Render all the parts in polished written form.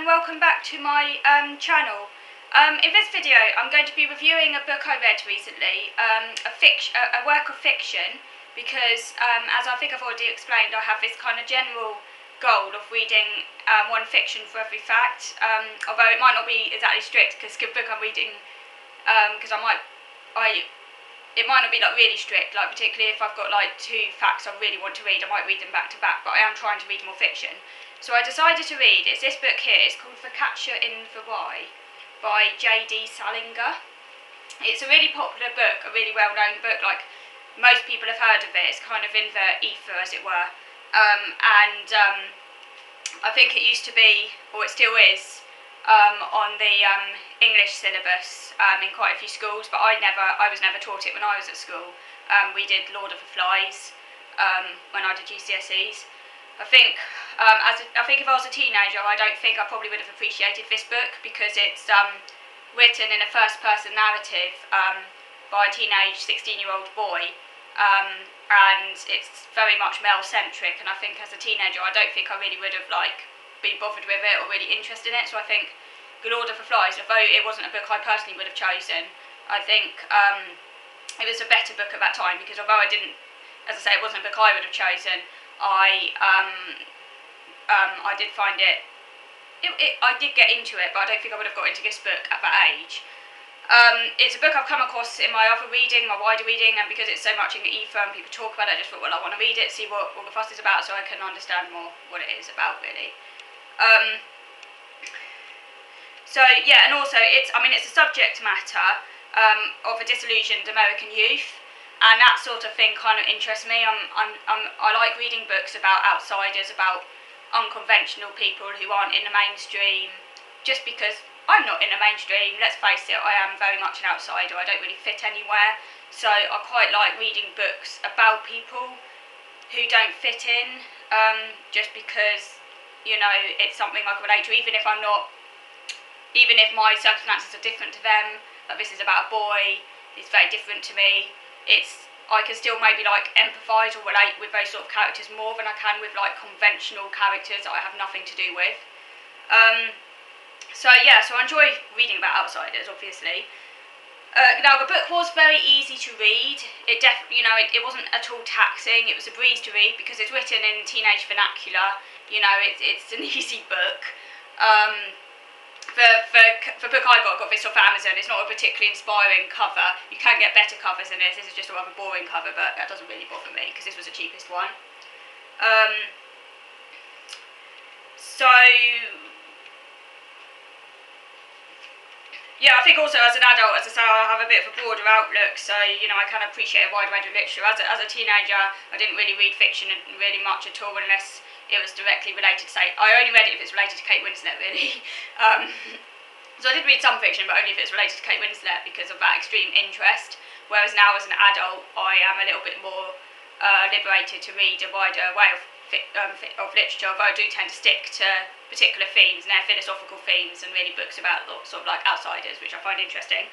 and welcome back to my channel. In this video I'm going to be reviewing a book I read recently, a work of fiction, because as I think I've already explained, I have this kind of general goal of reading one fiction for every fact, although it might not be exactly strict because the book I'm reading, because it might not be like really strict, like particularly if I've got like two facts I really want to read, I might read them back to back, but I am trying to read more fiction. So I decided to read, it's this book here, it's called The Catcher in the Rye by J.D. Salinger. It's a really popular book, a really well-known book, like most people have heard of it, it's kind of in the ether as it were. I think it used to be, or it still is, on the English syllabus in quite a few schools, but I was never taught it when I was at school. We did Lord of the Flies when I did GCSEs. I think if I was a teenager, I don't think I probably would have appreciated this book because it's written in a first-person narrative by a teenage 16-year-old boy, and it's very much male-centric. And I think as a teenager, I don't think I really would have been bothered with it or really interested in it. So I think The Lord of the Flies, although it wasn't a book I personally would have chosen, I think it was a better book at that time because although I didn't, as I say, it wasn't a book I would have chosen, I did find it, I did get into it, but I don't think I would have got into this book at that age. It's a book I've come across in my other reading, my wider reading, and because it's so much in the ether and people talk about it, I just thought, well, I want to read it, see what the fuss is about, so I can understand more what it is about, really. So yeah, and also it's a subject matter of a disillusioned American youth, and that sort of thing kind of interests me. I like reading books about outsiders, about unconventional people who aren't in the mainstream, just because I'm not in the mainstream, let's face it, I am very much an outsider, I don't really fit anywhere, so I quite like reading books about people who don't fit in, just because, you know, it's something I can relate to, even if my circumstances are different to them. Like this is about a boy, it's very different to me, I can still maybe empathise or relate with those sort of characters more than I can with conventional characters that I have nothing to do with. So I enjoy reading about outsiders, obviously. Now the book was very easy to read. It wasn't at all taxing. It was a breeze to read because it's written in teenage vernacular. You know, it's an easy book. The book I got this off Amazon. It's not a particularly inspiring cover. You can get better covers than this. This is just a rather boring cover, but that doesn't really bother me because this was the cheapest one. Yeah, I think also as an adult, as I say, I have a bit of a broader outlook, so, you know, I can appreciate a wide range of literature. As a teenager, I didn't really read fiction really much at all unless it was directly related to, say, I only read it if it's related to Kate Winslet, really. So I did read some fiction, but only if it's related to Kate Winslet because of that extreme interest, whereas now as an adult, I am a little bit more liberated to read a wider way of literature, although I do tend to stick to particular themes, and they're philosophical themes, and really books about sort of outsiders, which I find interesting.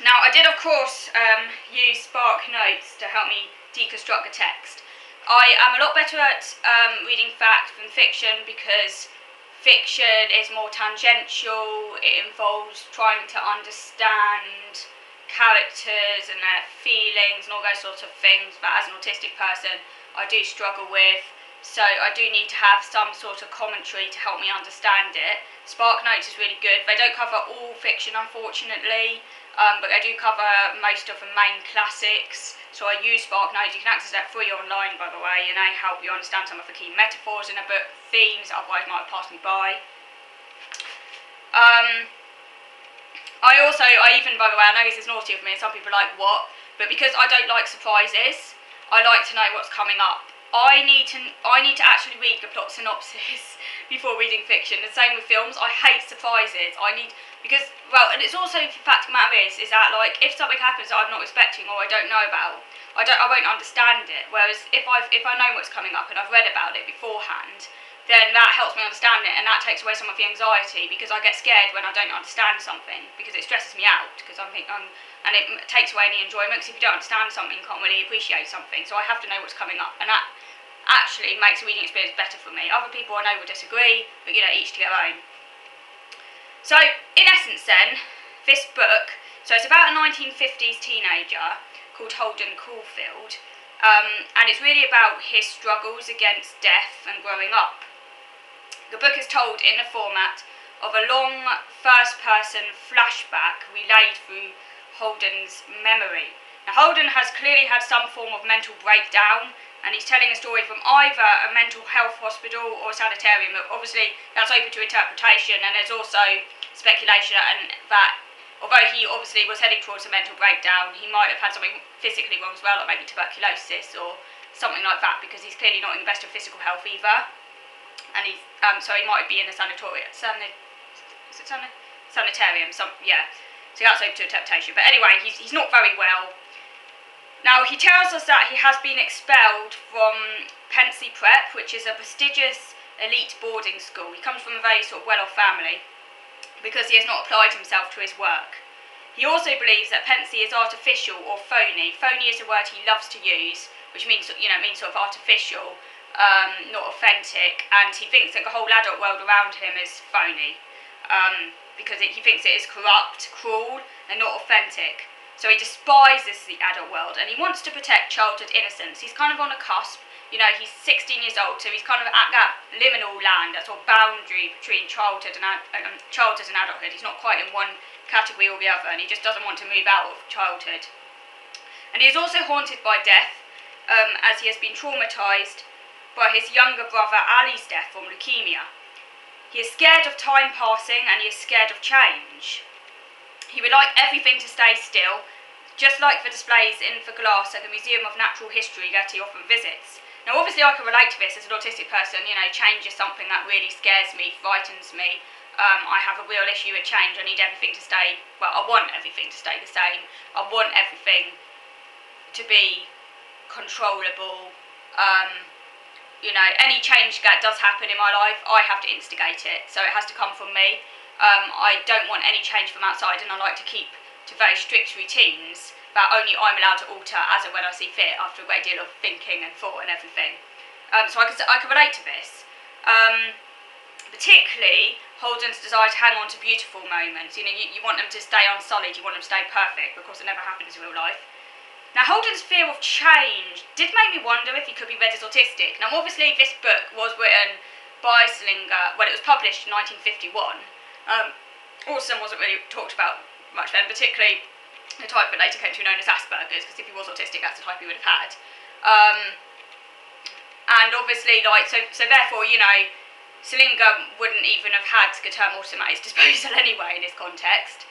Now, I did, of course, use Spark Notes to help me deconstruct the text. I am a lot better at reading fact than fiction because fiction is more tangential, it involves trying to understand characters and their feelings and all those sorts of things that as an autistic person I do struggle with, so I do need to have some sort of commentary to help me understand it. Spark Notes is really good. They don't cover all fiction, unfortunately, but they do cover most of the main classics, so I use Spark Notes. You can access that free online, by the way, and they help you understand some of the key metaphors in a book, themes that otherwise might have passed me by. I even, by the way, I know this is naughty of me, and some people are like, what? But because I don't like surprises, I like to know what's coming up. I need to actually read the plot synopsis before reading fiction. The same with films. I hate surprises. And it's also, the fact of the matter is that if something happens that I'm not expecting or I don't know about, I won't understand it. Whereas if I know what's coming up and I've read about it beforehand, then that helps me understand it, and that takes away some of the anxiety, because I get scared when I don't understand something, because it stresses me out, and it takes away any enjoyment, because if you don't understand something, you can't really appreciate something, so I have to know what's coming up, and actually makes the reading experience better for me. Other people I know will disagree, but each to their own. So, in essence then, this book, so it's about a 1950s teenager called Holden Caulfield, and it's really about his struggles against death and growing up. The book is told in the format of a long first-person flashback relayed through Holden's memory. Now, Holden has clearly had some form of mental breakdown, and he's telling a story from either a mental health hospital or a sanitarium. Obviously, that's open to interpretation, and there's also speculation and that although he obviously was heading towards a mental breakdown, he might have had something physically wrong as well, like maybe tuberculosis or something like that, because he's clearly not in the best of physical health either. And he's so he might be in a sanitarium. Yeah. So that's open to interpretation. But anyway, he's not very well. Now, he tells us that he has been expelled from Pensy Prep, which is a prestigious elite boarding school. He comes from a very sort of well-off family, because he has not applied himself to his work. He also believes that Pensy is artificial or phony. Phony is a word he loves to use, which means sort of artificial, not authentic, and he thinks that the whole adult world around him is phony, because he thinks it is corrupt, cruel, and not authentic. So he despises the adult world, and he wants to protect childhood innocence. He's kind of on a cusp. He's 16 years old, so he's kind of at that liminal land, that sort of boundary between childhood and adulthood. He's not quite in one category or the other, and he just doesn't want to move out of childhood. And he is also haunted by death, as he has been traumatised by his younger brother Ali's death from leukemia. He is scared of time passing, and he is scared of change. He would like everything to stay still, just like the displays in the glass at the Museum of Natural History that he often visits. Now, obviously, I can relate to this as an autistic person. Change is something that really scares me, frightens me. I have a real issue with change. I need everything to stay, I want everything to stay the same. I want everything to be controllable. Any change that does happen in my life, I have to instigate it. So it has to come from me. I don't want any change from outside, and I like to keep to very strict routines that only I'm allowed to alter as and when I see fit, after a great deal of thinking and thought and everything. So I can relate to this. Particularly Holden's desire to hang on to beautiful moments. You want them to stay unsullied, you want them to stay perfect, because it never happens in real life. Now, Holden's fear of change did make me wonder if he could be read as autistic. Now, obviously, this book was written by Salinger. Well, it was published in 1951. Autism wasn't really talked about much then, particularly the type that later came to be known as Asperger's, because if he was autistic, that's the type he would have had. And obviously, so therefore, Salinger wouldn't even have had the term autism at his disposal anyway in this context.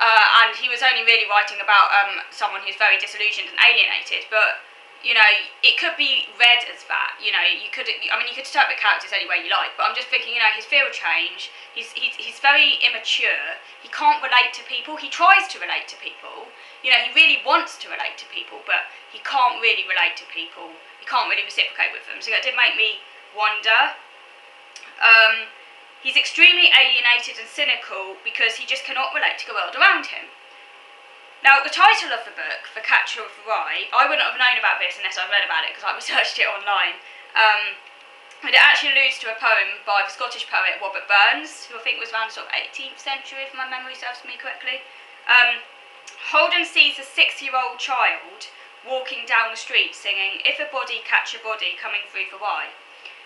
And he was only really writing about someone who's very disillusioned and alienated, but it could be read as that. You could interpret characters any way you like, but I'm just thinking, his fear of change, he's very immature, he can't relate to people, he tries to relate to people, he really wants to relate to people, but he can't really relate to people, he can't really reciprocate with them, so that did make me wonder. He's extremely alienated and cynical because he just cannot relate to the world around him. Now, the title of the book, The Catcher of the Rye, I wouldn't have known about this unless I read about it, because I researched it online. But it actually alludes to a poem by the Scottish poet Robert Burns, who I think was around sort of 18th century, if my memory serves me correctly. Holden sees a 6-year-old child walking down the street singing, "If a body catch a body coming through the rye."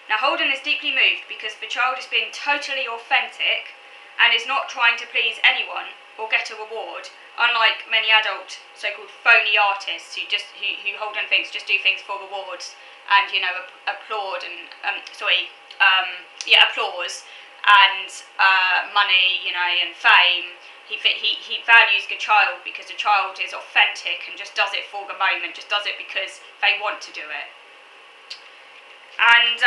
Now, Holden is deeply moved because the child is being totally authentic and is not trying to please anyone or get a reward, unlike many adult so-called phony artists who Holden thinks just do things for rewards and applause and money, and fame. He values the child because the child is authentic and just does it for the moment, just does it because they want to do it. And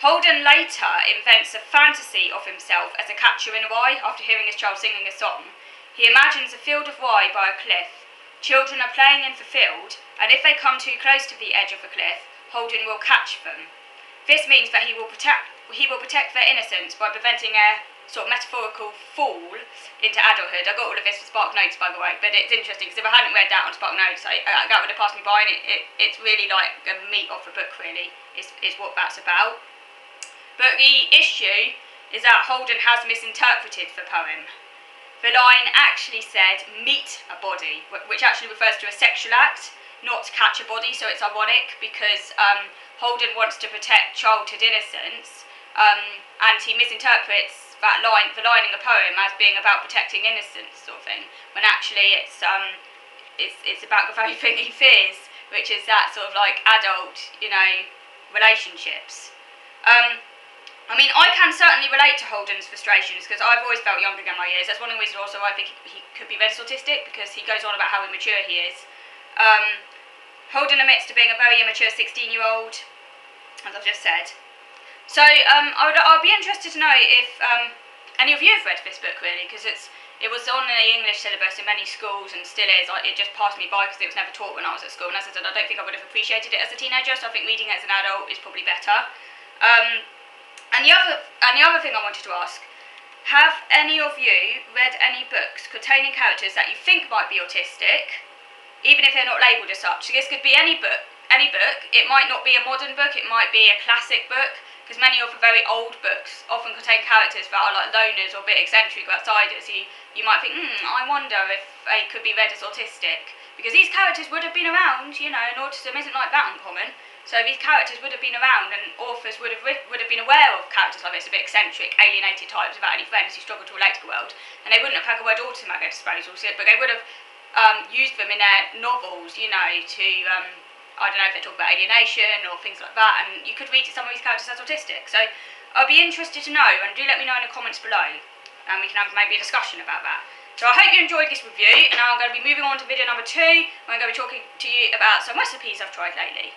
Holden later invents a fantasy of himself as a catcher in a rye after hearing his child singing a song. He imagines a field of rye by a cliff. Children are playing in the field, and if they come too close to the edge of the cliff, Holden will catch them. This means that he will protect their innocence by preventing their sort of metaphorical fall into adulthood. I got all of this for Spark Notes, by the way, but it's interesting because if I hadn't read that on Spark Notes, that would have passed me by, and it's really like the meat of the book, really, is what that's about. But the issue is that Holden has misinterpreted the poem. The line actually said meet a body, which actually refers to a sexual act, not catch a body, so it's ironic because Holden wants to protect childhood innocence, and he misinterprets that line, the line in the poem, as being about protecting innocence, sort of thing, when actually it's about the very thing he fears, which is that sort of like adult, relationships. I mean, I can certainly relate to Holden's frustrations because I've always felt younger than my years. That's one of the reasons also I think he could be read as autistic, because he goes on about how immature he is. Holden admits to being a very immature 16-year-old, as I've just said. So I'll be interested to know if any of you have read this book, really, because it was on the English syllabus in many schools and still is. It just passed me by because it was never taught when I was at school, and as I said, I don't think I would have appreciated it as a teenager, so I think reading it as an adult is probably better. And the other thing I wanted to ask, have any of you read any books containing characters that you think might be autistic, even if they're not labelled as such? So this could be any book. It might not be a modern book, it might be a classic book, because many of the very old books often contain characters that are like loners or a bit eccentric or outsiders. You might think, I wonder if they could be read as autistic, because these characters would have been around, and autism isn't like that uncommon. So these characters would have been around, and authors would have been aware of characters like this, a bit eccentric, alienated types without any friends who struggle to relate to the world, and they wouldn't have had the word autism at their disposal, but they would have used them in their novels, to I don't know if they talk about alienation or things like that, and you could read some of these characters as autistic. So I'd be interested to know, and do let me know in the comments below, and we can have maybe a discussion about that. So I hope you enjoyed this review, and now I'm going to be moving on to video number 2, where I'm going to be talking to you about some recipes I've tried lately.